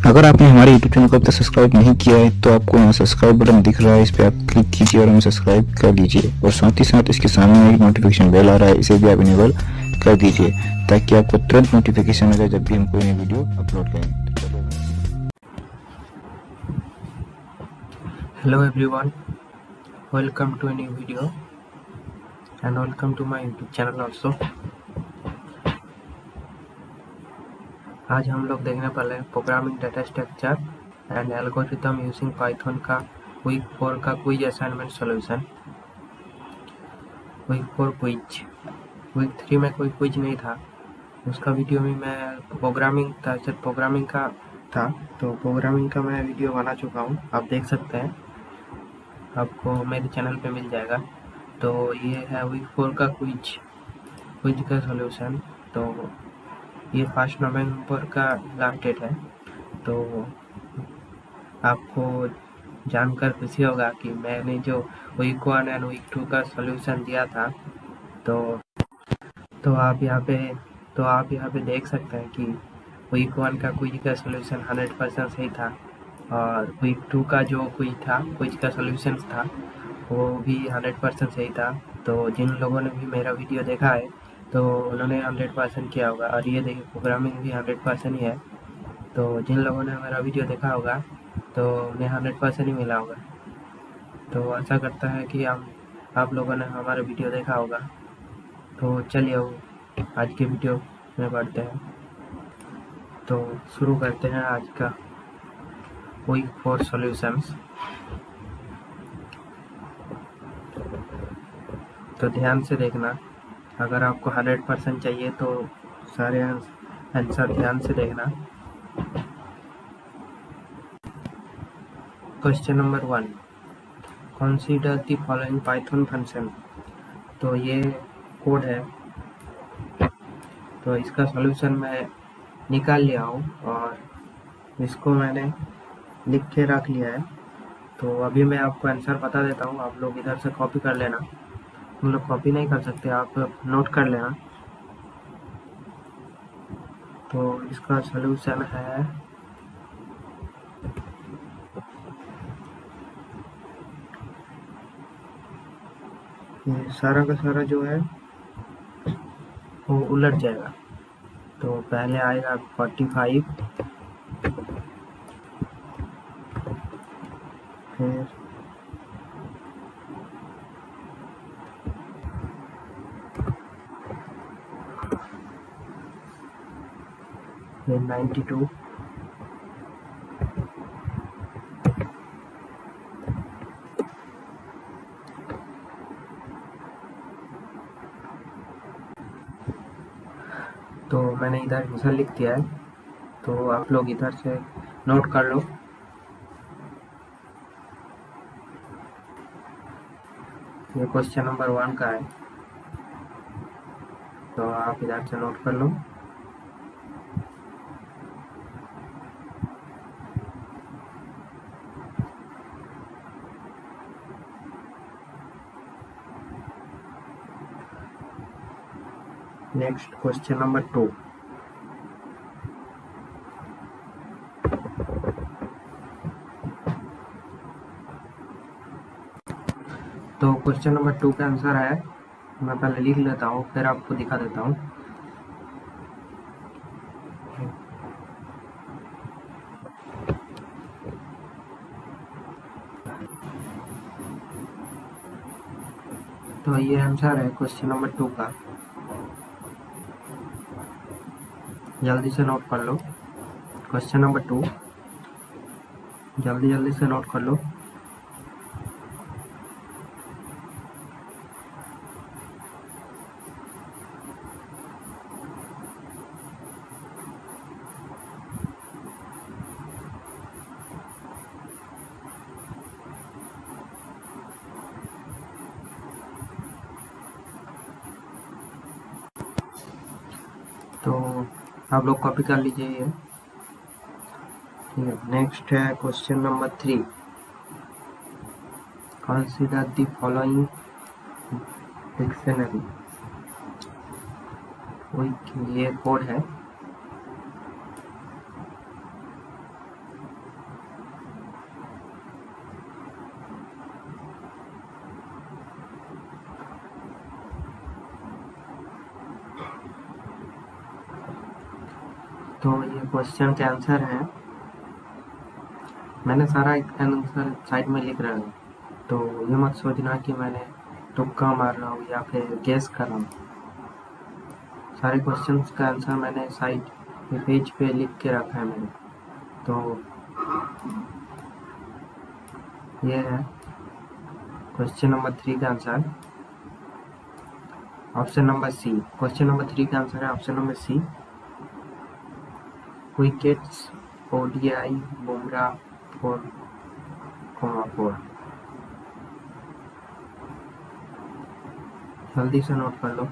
अगर आपने हमारे यूट्यूब चैनल को अब तक सब्सक्राइब नहीं किया है तो आपको यहाँ सब्सक्राइब बटन दिख रहा है, इस पर आप क्लिक कीजिए और हमें सब्सक्राइब कर लीजिए। और साथ ही साथ इसके सामने एक नोटिफिकेशन बेल आ रहा है, इसे भी आप इनेबल कर दीजिए ताकि आपको तुरंत नोटिफिकेशन मिले जब भी हम कोई नई वीडियो अपलोड करें। Hello everyone, welcome to a new video and welcome to my YouTube channel also। आज हम लोग देखने वाले हैं programming data structure and algorithm using Python का वीक 4 का quiz assignment solution. Week 4 quiz, week 3 में कोई क्विज नहीं था, उसका वीडियो में मैं प्रोग्रामिंग था, सिर्फ प्रोग्रामिंग का था, तो प्रोग्रामिंग का मैं वीडियो बना चुका हूँ, आप देख सकते हैं, आपको मेरे चैनल पे मिल जाएगा। तो ये है वीक 4 का क्विज का सॉल्यूशन। तो ये 1 नवंबर का लास्ट डेट है। तो आपको जानकर खुशी होगा कि मैंने जो वीक 1 एंड वीक 2 का सॉल्यूशन दिया था, तो आप यहाँ पे देख सकते हैं कि वीक 1 का क्विज का सॉल्यूशन 100% सही था और वीक 2 का जो क्विज का सॉल्यूशन था वो भी 100% सही था। तो जिन लोगों ने भी मेरा वीडियो देखा है तो उन्होंने 100% किया होगा। और ये देखिए प्रोग्रामिंग भी 100% ही है। तो जिन लोगों ने मेरा वीडियो देखा होगा तो उन्हें 100% ही मिला होगा। तो आशा करता है कि आप लोगों ने हमारा वीडियो देखा होगा। तो चलिए आज के वीडियो में बढ़ते हैं। तो शुरू करते हैं आज का वीक 4 सॉल्यूशंस। तो ध्यान से देखना, अगर आपको 100% चाहिए तो सारे आंसर ध्यान से देखना। Question number 1, consider the following Python function. तो ये कोड है, तो इसका सॉल्यूशन मैं निकाल लिया हूँ और इसको मैंने लिख के रख लिया है। तो अभी मैं आपको आंसर बता देता हूँ, आप लोग इधर से कॉपी कर लेना। हम लोग कॉपी नहीं कर सकते, आप नोट कर लेना। तो इसका सॉल्यूशन है ये सारा का सारा जो है वो उलट जाएगा। तो पहले आएगा 45, फिर फिर 92, तो मैंने इधर आंसर लिख दिया है। तो आप लोग इधर से नोट कर लो। ये क्वेश्चन नंबर 1 का है, तो आप इधर से नोट कर लो। नेक्स्ट क्वेश्चन नंबर 2, तो क्वेश्चन नंबर 2 का आंसर है, मैं पहले लिख लेता हूँ फिर आपको दिखा देता हूँ। तो ये आंसर है क्वेश्चन नंबर 2 का, जल्दी से नोट कर लो। क्वेश्चन नंबर 2 जल्दी से नोट कर लो। तो आप लोग कॉपी कर लीजिए ये, ठीक है। नेक्स्ट है question number 3, consider the following dictionary. ये कोड है, तो ये क्वेश्चन के आंसर है, मैंने सारा आंसर साइड में लिख रहा हूँ, तो ये मत सोचना कि मैंने तुक्का मार रहा हूँ या फिर गेस कर रहा हूँ। सारे क्वेश्चंस का आंसर मैंने साइड पे पेज पे लिख के रखा है मैंने। तो ये है क्वेश्चन नंबर 3 का answer, option number C. Question number 3 का आंसर है option number C, wickets ODI Bumrah 4,4। जल्दी से नोट कर लो।